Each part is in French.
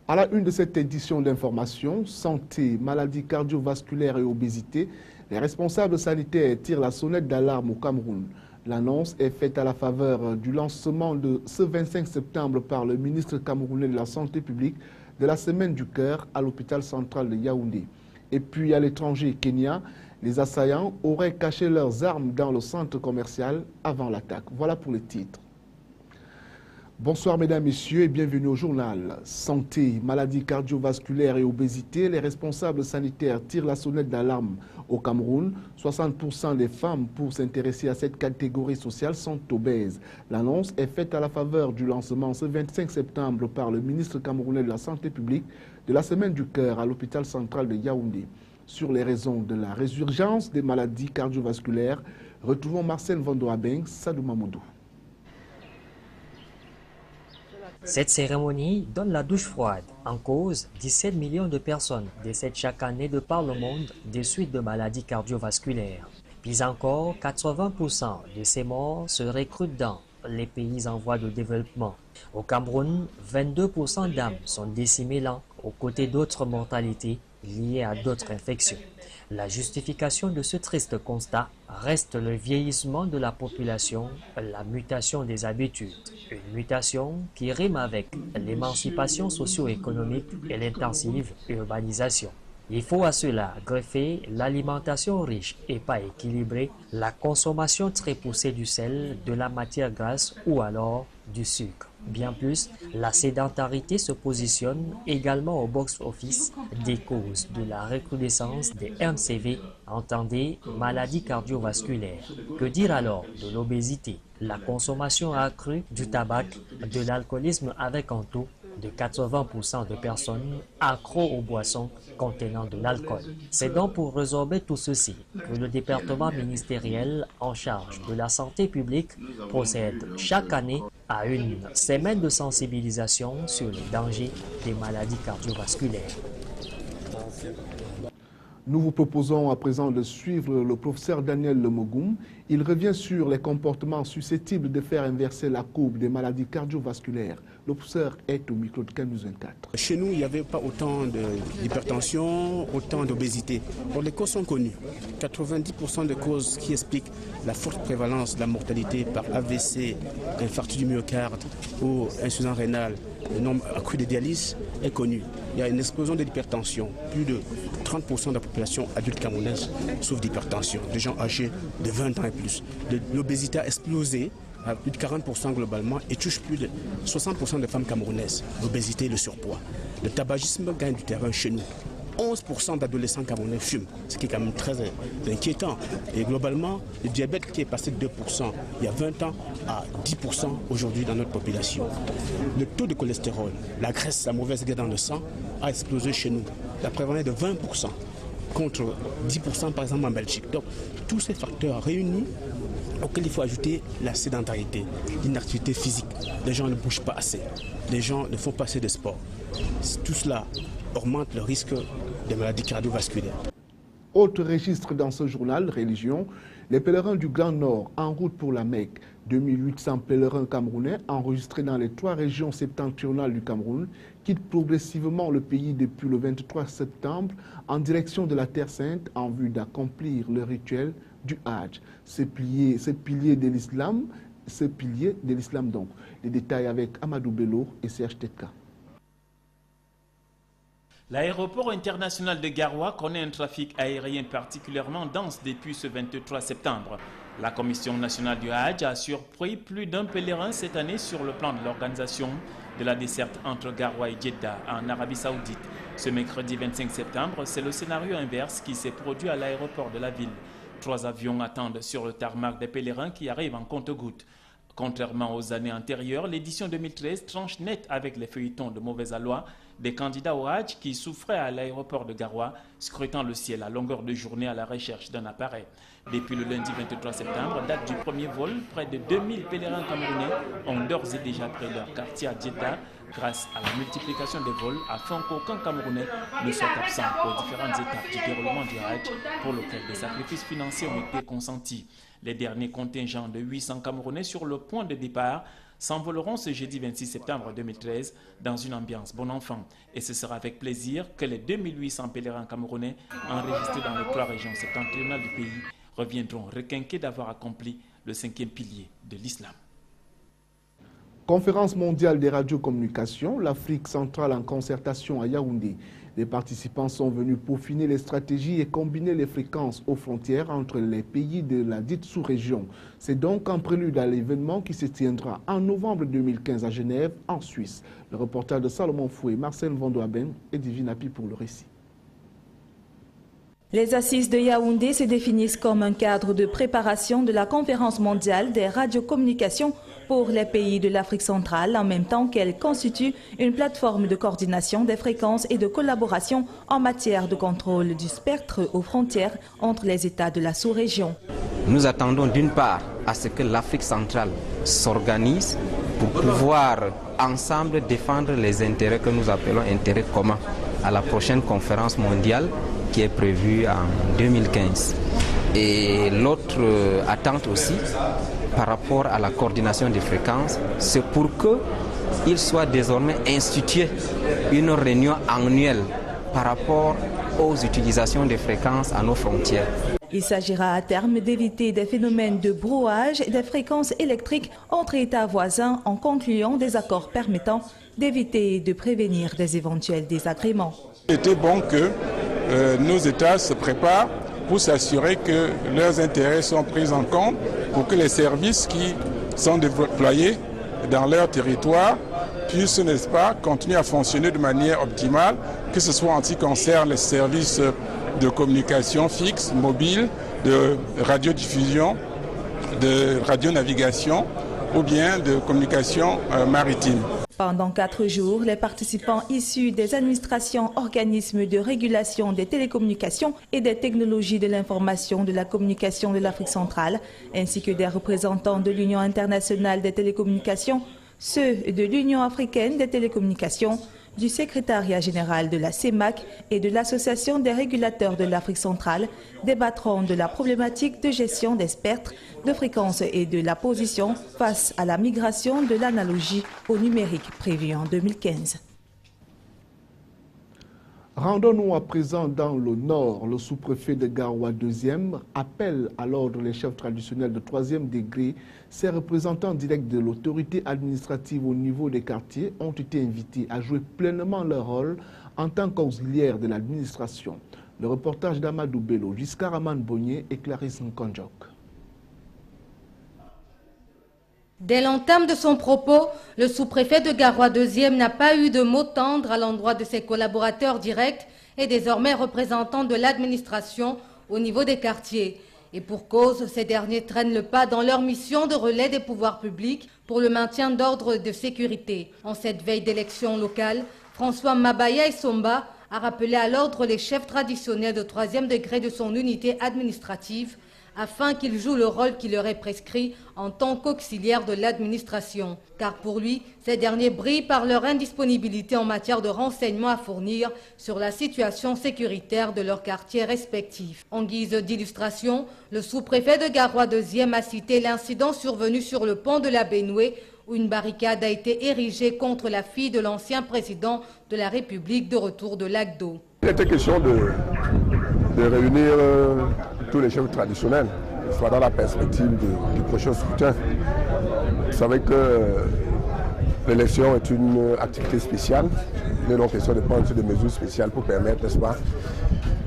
À la une de cette édition d'information, santé, maladies cardiovasculaires et obésité, les responsables sanitaires tirent la sonnette d'alarme au Cameroun. L'annonce est faite à la faveur du lancement de ce 25 septembre par le ministre camerounais de la Santé publique de la Semaine du Cœur à l'hôpital central de Yaoundé. Et puis à l'étranger, Kenya, les assaillants auraient caché leurs armes dans le centre commercial avant l'attaque. Voilà pour les titres. Bonsoir mesdames, messieurs et bienvenue au journal. Santé, maladies cardiovasculaires et obésité, les responsables sanitaires tirent la sonnette d'alarme au Cameroun. 60% des femmes pour s'intéresser à cette catégorie sociale sont obèses. L'annonce est faite à la faveur du lancement ce 25 septembre par le ministre camerounais de la Santé publique de la Semaine du Cœur à l'hôpital central de Yaoundé. Sur les raisons de la résurgence des maladies cardiovasculaires, retrouvons Marcel Vandoabeng, Sadou Mamoudou. Cette cérémonie donne la douche froide. En cause, 17 millions de personnes décèdent chaque année de par le monde des suites de maladies cardiovasculaires. Puis encore, 80% de ces morts se recrutent dans les pays en voie de développement. Au Cameroun, 22% d'âmes sont décimées là, aux côtés d'autres mortalités liées à d'autres infections. La justification de ce triste constat reste le vieillissement de la population, la mutation des habitudes. Une mutation qui rime avec l'émancipation socio-économique et l'intensive urbanisation. Il faut à cela greffer l'alimentation riche et pas équilibrée, la consommation très poussée du sel, de la matière grasse ou alors du sucre. Bien plus, la sédentarité se positionne également au box-office des causes de la recrudescence des MCV, entendez maladies cardiovasculaires. Que dire alors de l'obésité, la consommation accrue du tabac, de l'alcoolisme avec en tout de 80% de personnes accros aux boissons contenant de l'alcool. C'est donc pour résorber tout ceci que le département ministériel en charge de la santé publique procède chaque année à une semaine de sensibilisation sur les dangers des maladies cardiovasculaires. Nous vous proposons à présent de suivre le professeur Daniel Lemogoum. Il revient sur les comportements susceptibles de faire inverser la courbe des maladies cardiovasculaires. Le professeur est au micro de Canal 24. Chez nous, il n'y avait pas autant d'hypertension, autant d'obésité. Les causes sont connues. 90% des causes qui expliquent la forte prévalence de la mortalité par AVC, infarctus du myocarde ou insuffisance rénale, le nombre accru de dialyse est connu. Il y a une explosion de l'hypertension. Plus de 30% de la population adulte camerounaise souffre d'hypertension, des gens âgés de 20 ans et plus. L'obésité a explosé à plus de 40% globalement et touche plus de 60% des femmes camerounaises. L'obésité et le surpoids. Le tabagisme gagne du terrain chez nous. 11% d'adolescents camerounais fument, ce qui est quand même très inquiétant. Et globalement, le diabète qui est passé de 2% il y a 20 ans à 10% aujourd'hui dans notre population. Le taux de cholestérol, la graisse, la mauvaise graisse dans le sang a explosé chez nous. La prévalence est de 20% contre 10% par exemple en Belgique. Donc tous ces facteurs réunis auxquels il faut ajouter la sédentarité, l'inactivité physique. Les gens ne bougent pas assez, les gens ne font pas assez de sport. Tout cela augmente le risque des maladies cardiovasculaires. Autre registre dans ce journal, religion, les pèlerins du Grand Nord en route pour la Mecque. 2800 pèlerins camerounais enregistrés dans les 3 régions septentrionales du Cameroun quittent progressivement le pays depuis le 23 septembre en direction de la Terre Sainte en vue d'accomplir le rituel du Hajj. Ce pilier de l'islam donc. Les détails avec Amadou Bello et Serge Tetka. L'aéroport international de Garoua connaît un trafic aérien particulièrement dense depuis ce 23 septembre. La Commission nationale du Hajj a surpris plus d'un pèlerin cette année sur le plan de l'organisation de la desserte entre Garoua et Jeddah en Arabie Saoudite. Ce mercredi 25 septembre, c'est le scénario inverse qui s'est produit à l'aéroport de la ville. 3 avions attendent sur le tarmac des pèlerins qui arrivent en compte-gouttes. Contrairement aux années antérieures, l'édition 2013 tranche net avec les feuilletons de mauvaise aloi des candidats au Hajj qui souffraient à l'aéroport de Garoua, scrutant le ciel à longueur de journée à la recherche d'un appareil. Depuis le lundi 23 septembre, date du premier vol, près de 2000 pèlerins camerounais ont d'ores et déjà pris leur quartier à Jeddah grâce à la multiplication des vols afin qu'aucun Camerounais ne soit absent aux différentes étapes du déroulement du Hajj pour lequel des sacrifices financiers ont été consentis. Les derniers contingents de 800 Camerounais sur le point de départ s'envoleront ce jeudi 26 septembre 2013 dans une ambiance bon enfant. Et ce sera avec plaisir que les 2800 pèlerins camerounais enregistrés dans les 3 régions septentrionales du pays reviendront requinqués d'avoir accompli le 5e pilier de l'islam. Conférence mondiale des radiocommunications, l'Afrique centrale en concertation à Yaoundé. Les participants sont venus peaufiner les stratégies et combiner les fréquences aux frontières entre les pays de la dite sous-région. C'est donc un prélude à l'événement qui se tiendra en novembre 2015 à Genève, en Suisse. Le reportage de Salomon Foué, Marcel Vandoaben et Divine Api pour le récit. Les assises de Yaoundé se définissent comme un cadre de préparation de la conférence mondiale des radiocommunications pour les pays de l'Afrique centrale, en même temps qu'elle constitue une plateforme de coordination des fréquences et de collaboration en matière de contrôle du spectre aux frontières entre les États de la sous-région. Nous attendons d'une part à ce que l'Afrique centrale s'organise pour pouvoir ensemble défendre les intérêts que nous appelons intérêts communs à la prochaine conférence mondiale qui est prévue en 2015. Et l'autre attente aussi, par rapport à la coordination des fréquences, c'est pour qu'il soit désormais institué une réunion annuelle par rapport aux utilisations des fréquences à nos frontières. Il s'agira à terme d'éviter des phénomènes de brouillage des fréquences électriques entre États voisins en concluant des accords permettant d'éviter et de prévenir des éventuels désagréments. Il était bon que nos États se préparent pour s'assurer que leurs intérêts sont pris en compte, pour que les services qui sont déployés dans leur territoire puissent, n'est-ce pas, continuer à fonctionner de manière optimale, que ce soit en ce qui concerne les services de communication fixe, mobile, de radiodiffusion, de radionavigation ou bien de communication maritime. Pendant 4 jours, les participants issus des administrations, organismes de régulation des télécommunications et des technologies de l'information de la communication de l'Afrique centrale, ainsi que des représentants de l'Union internationale des télécommunications, ceux de l'Union africaine des télécommunications, du secrétariat général de la CEMAC et de l'Association des régulateurs de l'Afrique centrale débattront de la problématique de gestion des spectres, de fréquences et de la position face à la migration de l'analogie au numérique prévue en 2015. Rendons-nous à présent dans le Nord. Le sous-préfet de Garoua 2e appelle à l'ordre les chefs traditionnels de 3e degré. Ces représentants directs de l'autorité administrative au niveau des quartiers ont été invités à jouer pleinement leur rôle en tant qu'auxiliaires de l'administration. Le reportage d'Amadou Bello, Giscard Aman Bonnier et Clarisse Nkonjok. Dès l'entame de son propos, le sous-préfet de Garoua 2e n'a pas eu de mots tendres à l'endroit de ses collaborateurs directs et désormais représentants de l'administration au niveau des quartiers. Et pour cause, ces derniers traînent le pas dans leur mission de relais des pouvoirs publics pour le maintien d'ordre et de sécurité. En cette veille d'élection locale, François Mabaya et Somba a rappelé à l'ordre les chefs traditionnels de 3e degré de son unité administrative afin qu'ils jouent le rôle qui leur est prescrit en tant qu'auxiliaires de l'administration. Car pour lui, ces derniers brillent par leur indisponibilité en matière de renseignements à fournir sur la situation sécuritaire de leurs quartiers respectifs. En guise d'illustration, le sous-préfet de Garoua 2e a cité l'incident survenu sur le pont de la Bénoué où une barricade a été érigée contre la fille de l'ancien président de la République de retour de Lagdo. Il était question de réunir tous les chefs traditionnels, soit dans la perspective du prochain scrutin. Vous savez que l'élection est une activité spéciale. Il est donc question de prendre des mesures spéciales pour permettre, n'est-ce pas,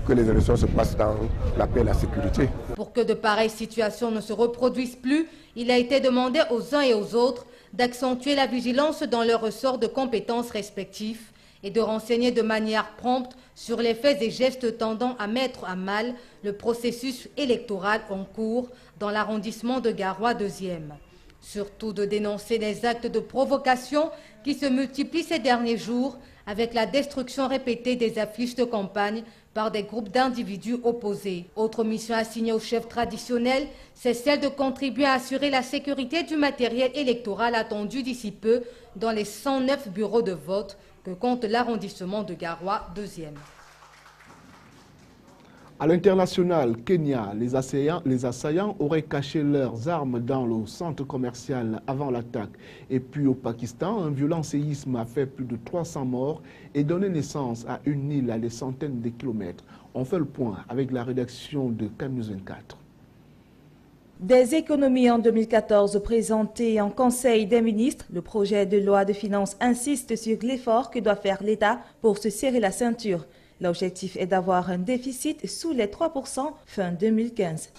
que les élections se passent dans la paix et la sécurité. Pour que de pareilles situations ne se reproduisent plus, il a été demandé aux uns et aux autres d'accentuer la vigilance dans leurs ressorts de compétences respectifs et de renseigner de manière prompte sur les faits et gestes tendant à mettre à mal le processus électoral en cours dans l'arrondissement de Garoua 2e. Surtout de dénoncer les actes de provocation qui se multiplient ces derniers jours avec la destruction répétée des affiches de campagne par des groupes d'individus opposés. Autre mission assignée au chef traditionnel, c'est celle de contribuer à assurer la sécurité du matériel électoral attendu d'ici peu dans les 109 bureaux de vote que compte l'arrondissement de Garoua 2e. À l'international, Kenya, les assaillants auraient caché leurs armes dans le centre commercial avant l'attaque. Et puis au Pakistan, un violent séisme a fait plus de 300 morts et donné naissance à une île à des centaines de kilomètres. On fait le point avec la rédaction de CAN 24. Des économies en 2014 présentées en Conseil des ministres, le projet de loi de finances insiste sur l'effort que doit faire l'État pour se serrer la ceinture. L'objectif est d'avoir un déficit sous les 3% fin 2015.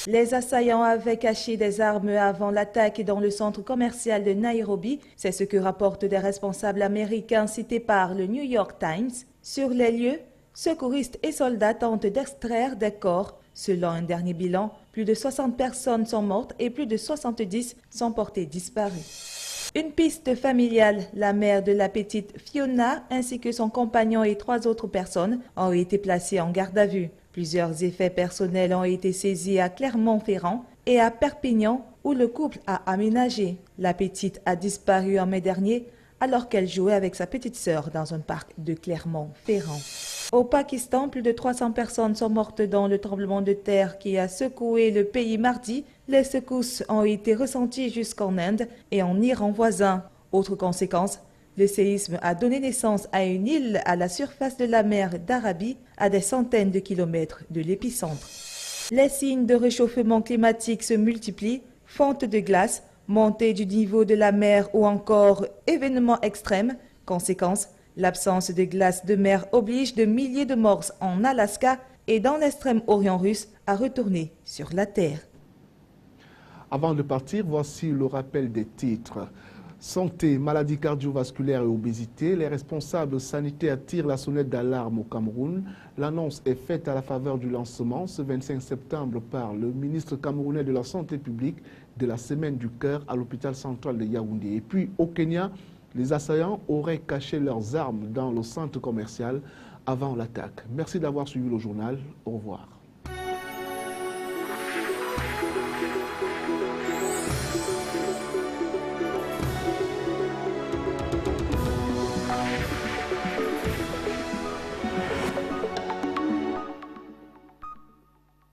Les assaillants avaient caché des armes avant l'attaque dans le centre commercial de Nairobi. C'est ce que rapportent des responsables américains cités par le New York Times. Sur les lieux, secouristes et soldats tentent d'extraire des corps. Selon un dernier bilan, plus de 60 personnes sont mortes et plus de 70 sont portées disparues. Une piste familiale, la mère de la petite Fiona ainsi que son compagnon et 3 autres personnes ont été placées en garde à vue. Plusieurs effets personnels ont été saisis à Clermont-Ferrand et à Perpignan où le couple a aménagé. La petite a disparu en mai dernier alors qu'elle jouait avec sa petite sœur dans un parc de Clermont-Ferrand. Au Pakistan, plus de 300 personnes sont mortes dans le tremblement de terre qui a secoué le pays mardi. Les secousses ont été ressenties jusqu'en Inde et en Iran voisin. Autre conséquence, le séisme a donné naissance à une île à la surface de la mer d'Arabie, à des centaines de kilomètres de l'épicentre. Les signes de réchauffement climatique se multiplient, fonte de glace, montée du niveau de la mer ou encore événements extrêmes. Conséquence, l'absence de glace de mer oblige de milliers de morts en Alaska et dans l'extrême orient russe à retourner sur la terre. Avant de partir, voici le rappel des titres. Santé, maladies cardiovasculaires et obésité, les responsables sanitaires tirent la sonnette d'alarme au Cameroun. L'annonce est faite à la faveur du lancement ce 25 septembre par le ministre camerounais de la Santé publique de la Semaine du Cœur à l'hôpital central de Yaoundé. Et puis au Kenya, les assaillants auraient caché leurs armes dans le centre commercial avant l'attaque. Merci d'avoir suivi le journal. Au revoir.